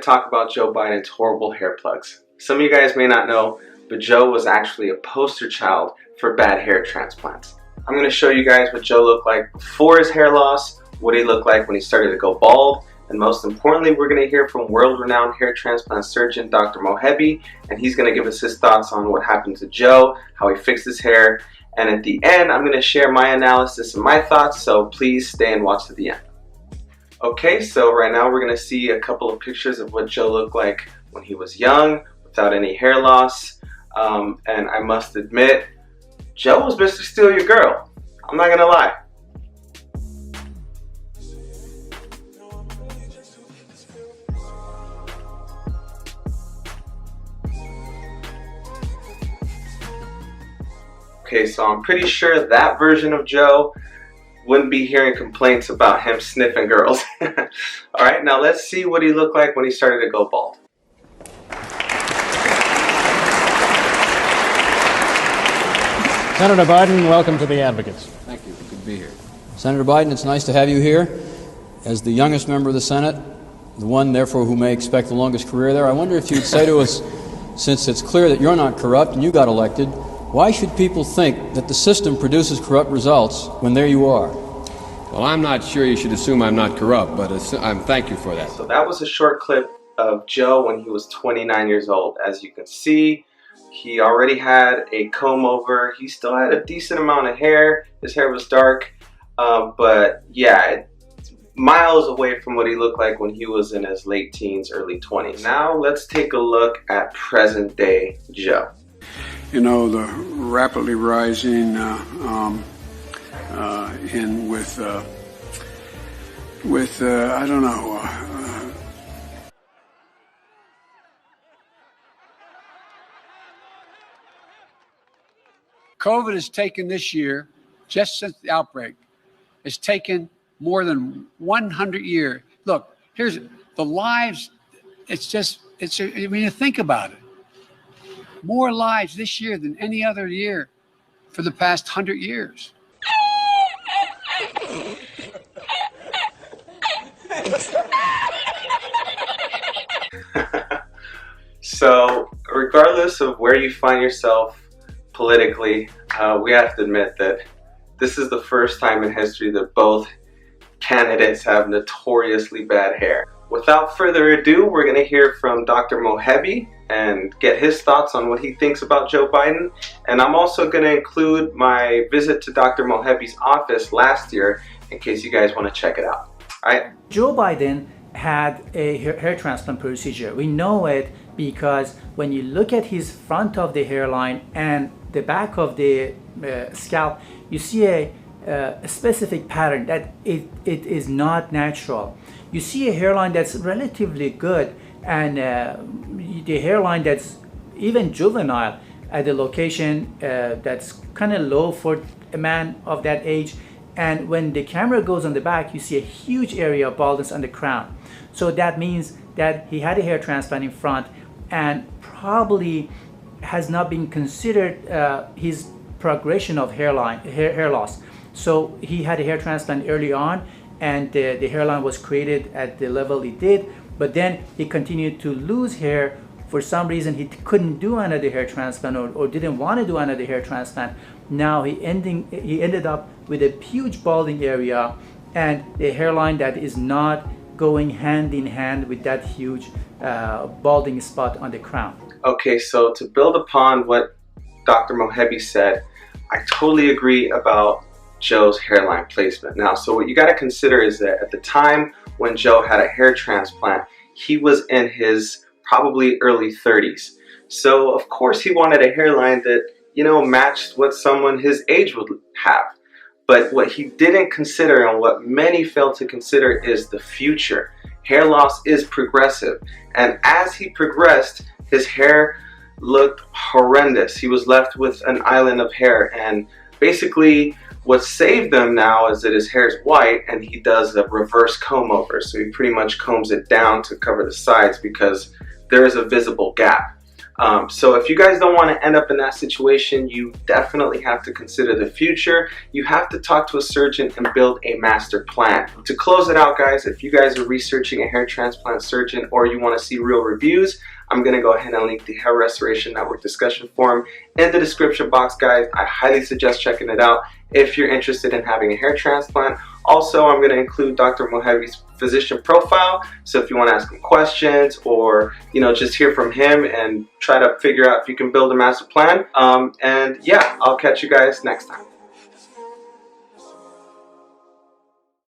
talk about Joe Biden's horrible hair plugs. Some of you guys may not know, but Joe was actually a poster child for bad hair transplants. I'm going to show you guys what Joe looked like before his hair loss, what he looked like when he started to go bald, and most importantly, we're going to hear from world-renowned hair transplant surgeon Dr. Mohebi, and he's going to give us his thoughts on what happened to Joe, how he fixed his hair, and at the end, I'm going to share my analysis and my thoughts, so please stay and watch to the end. Okay, so right now we're going to see a couple of pictures of what Joe looked like when he was young, without any hair loss, and I must admit, Joe was Mr. Steal Your Girl. I'm not going to lie. Okay, so I'm pretty sure that version of Joe wouldn't be hearing complaints about him sniffing girls. Alright, now let's see what he looked like when he started to go bald. Senator Biden, welcome to the Advocates. Thank you. Good to be here. Senator Biden, it's nice to have you here. As the youngest member of the Senate, the one, therefore, who may expect the longest career there, I wonder if you'd say to us, since it's clear that you're not corrupt and you got elected, why should people think that the system produces corrupt results when there you are? Well, I'm not sure you should assume I'm not corrupt, but thank you for that. So that was a short clip of Joe when he was 29 years old. As you can see, he already had a comb over. He still had a decent amount of hair. His hair was dark, but yeah, it's miles away from what he looked like when he was in his late teens, early 20s. Now let's take a look at present day Joe. You know, the rapidly rising I don't know. COVID has taken this year, just since the outbreak, has taken more than 100 years. Look, here's the lives. When you think about it, more lives this year than any other year for the past 100 years. So, regardless of where you find yourself politically, we have to admit that this is the first time in history that both candidates have notoriously bad hair. Without further ado, we're going to hear from Dr. Mohebi and get his thoughts on what he thinks about Joe Biden. And I'm also going to include my visit to Dr. Mohebi's office last year in case you guys want to check it out. All right? Joe Biden had a hair transplant procedure. We know it because when you look at his front of the hairline and the back of the scalp, you see a specific pattern that it is not natural. You see a hairline that's relatively good, and the hairline that's even juvenile at the location that's kind of low for a man of that age. And when the camera goes on the back, you see a huge area of baldness on the crown. So that means that he had a hair transplant in front and probably has not been considered his progression of hair loss. So he had a hair transplant early on, and the hairline was created at the level it did, but then he continued to lose hair. For some reason he couldn't do another hair transplant or didn't want to do another hair transplant. Now he ended up with a huge balding area and a hairline that is not going hand in hand with that huge balding spot on the crown. Okay, so to build upon what Dr. Mohebi said, I totally agree about Joe's hairline placement. Now, so what you got to consider is that at the time when Joe had a hair transplant, he was in his probably early 30s. So of course he wanted a hairline that, you know, matched what someone his age would have. But what he didn't consider, and what many fail to consider, is the future. Hair loss is progressive, and as he progressed, his hair looked horrendous. He was left with an island of hair, and basically what saved him now is that his hair is white and he does a reverse comb over. So he pretty much combs it down to cover the sides because there is a visible gap. So if you guys don't want to end up in that situation, you definitely have to consider the future. You have to talk to a surgeon and build a master plan. To close it out, guys, if you guys are researching a hair transplant surgeon or you want to see real reviews, I'm going to go ahead and link the Hair Restoration Network discussion forum in the description box, guys. I highly suggest checking it out if you're interested in having a hair transplant. Also, I'm going to include Dr. Mohebi's physician profile, so if you want to ask him questions or, you know, just hear from him and try to figure out if you can build a master plan. And yeah, I'll catch you guys next time.